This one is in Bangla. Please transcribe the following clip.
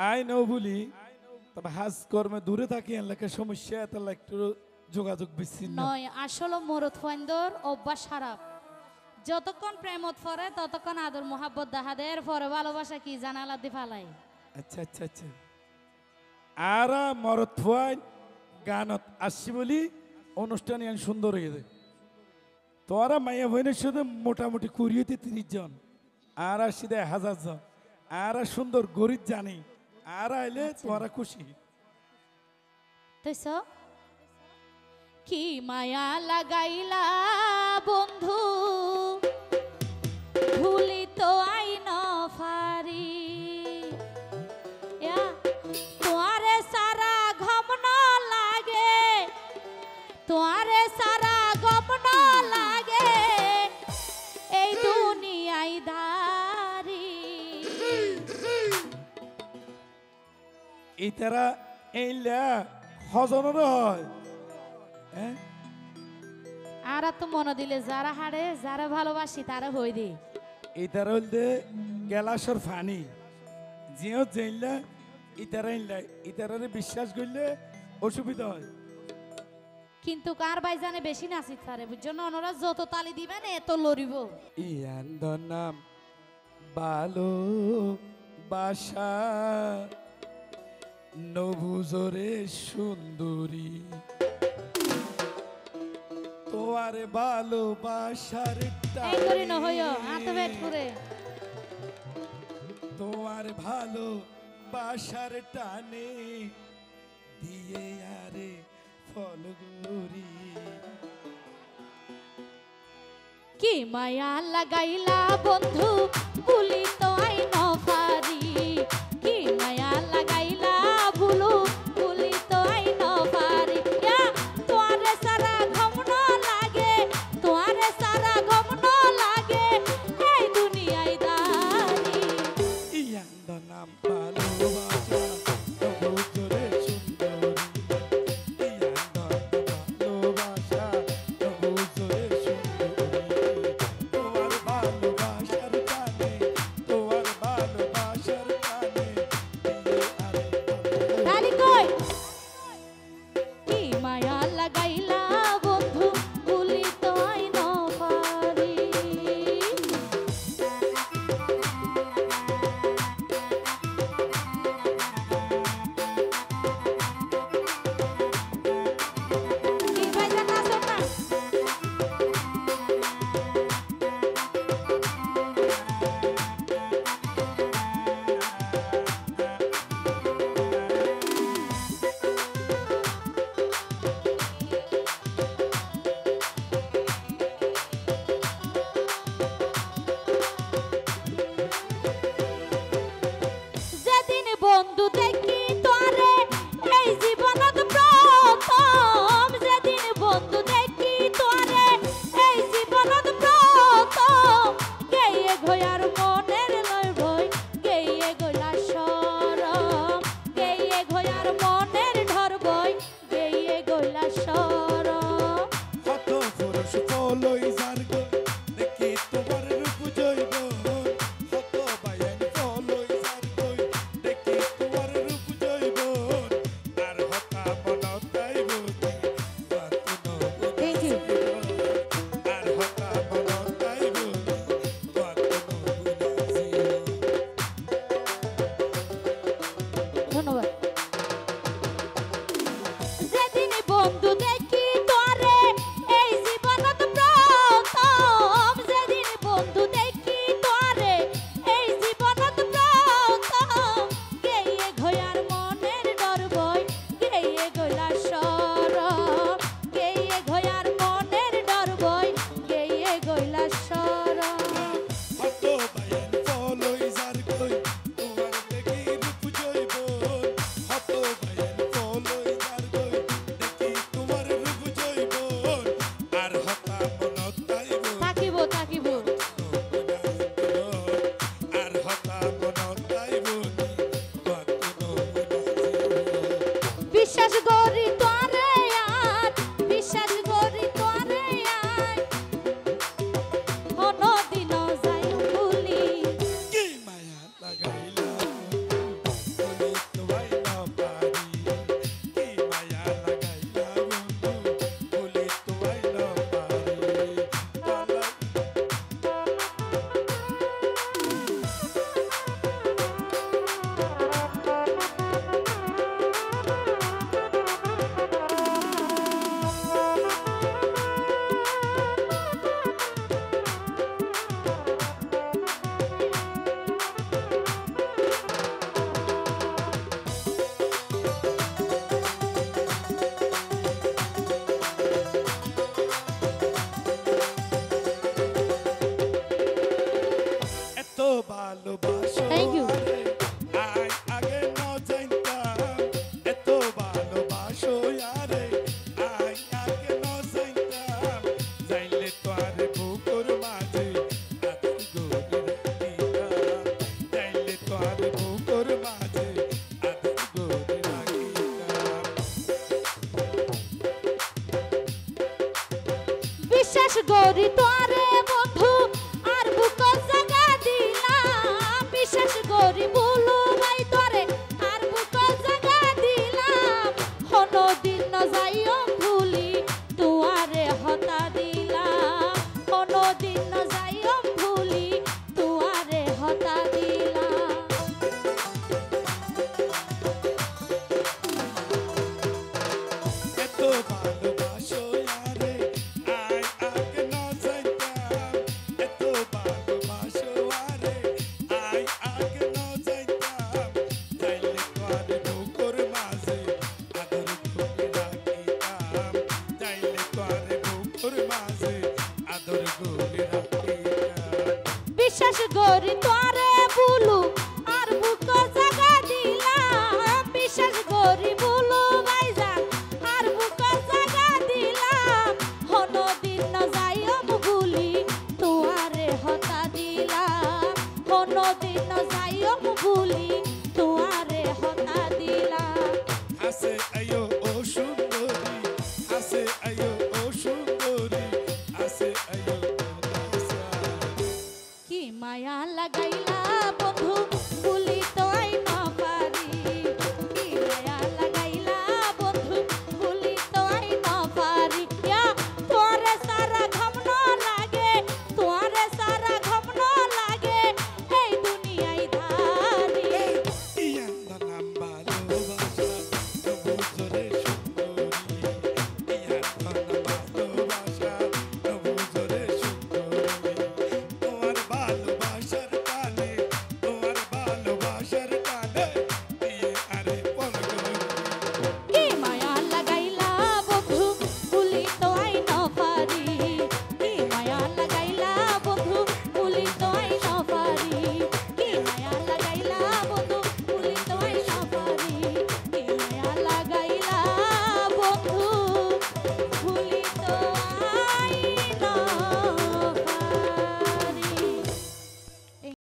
আই নো বলি তবে হাজ কর্মে দূরে থাকি এলাকা সমস্যা এত একটু যোগাযোগ বিচ্ছিন্ন নয় আসলে মরদ ফাইন্দর অভ্যাস খারাপ যতক্ষণ প্রেমত পরে ততক্ষণ আদর মোহাব্বত দেখাদের পরে ভালোবাসা কি জানালা দি ফালাই আচ্ছা আচ্ছা আচ্ছা আর মরদ ফুয়াই গানত আসছি বলি অনুষ্ঠান ইয়ান সুন্দর হয়ে যায় তোরা মাইয়া বইনের সাথে মোটামুটি 20-30 জন আর আসছি 1000 জন আর সুন্দর গরিব জানি আর আইলে তোরা খুশি তৈছ কি মায়া লাগাইলা বন্ধু ভুলি তো আইন ফারি তোয়ারে সারা ঘম ন লাগে তোয়ারে সারা গম ন লাগে এই দুনিয়ায় দারি এই তারা এইলা হজনের হয় হ্যাঁ আর তো মনে দিলে যারা হারে যারা ভালোবাসি তারা হই দি ইতার হইলে গেলাসর ফানি জিও জেইলা ইতারা ইনলা ইতারারে বিশ্বাস করলে অসুবিধা হয় কিন্তু কার ভাইজানে বেশি নাচি তারে বুঝছো না ওনারা যত তালি দিবেন এত লড়িব ইয়ান্দ নাম বালো বাসা নবুজরে সুন্দরী তোয়ারে ভালোবাসার এই করি না হইও হাত বেট করে তোমার ভালো বাসার টানে দিয়ে আরে ফলগুরি কি মায়া লাগাইলা বন্ধু ভুলি তো আই ন পারি কি মায়া লাগাইলা ভুলু ভুলি তো আই ন পারি তোয়ারে সারা ঘম ন লাগে তোয়ারে সারা ঘম ন লাগে এই দুনিয়ায় দারি ইয়ান্দ নাম ভালোবাসা নবুজরে সুন্দরী ইয়ান্দ ভালোবাসা নবুজরে সুন্দরী তোমার ভালোবাসার টানে তোমার ভালোবাসার টানে দিয়ে আরে তালি কই কি মায়া লাগাইলা বন্ধু ভুলি তো আই ন পারি কি ভাইজান নাচো না বিশ্বাস করি তোরে বন্ধু আর বুক জাগা দিলাম বিশ্বাস করি বলু ভাই তোরে আর বুক জাগা দিলাম কোনো দিন না যাইও ভুলি তুয়ারে হতা দিলাম কোনো দিন না যাইও ভুলি তুয়ারে হতা দিলাম এত ভালোবাসো আরে আয় আগে না যাইতাম এত ভালোবাসো আরে আয় আগে না যাইতাম যাইলে তোরে বুকুর মাঝে আদর করে রাখিতাম যাইলে তোরে বুকুর মাঝে আদর করে রাখিতাম বিশ্বাস করি তোরে বলু আর বুক জাগা দিলাম বিশ্বাস করি বলু ভাইজান আর বুক জাগা দিলাম কোনো দিন না যাইও ভুলি তুয়ারে হতা দিলাম কোনো দিন না যাইও ভুলি তুয়ারে হতা দিলাম হাসে আয়ো ও সুন্দরী হাসে আয়ো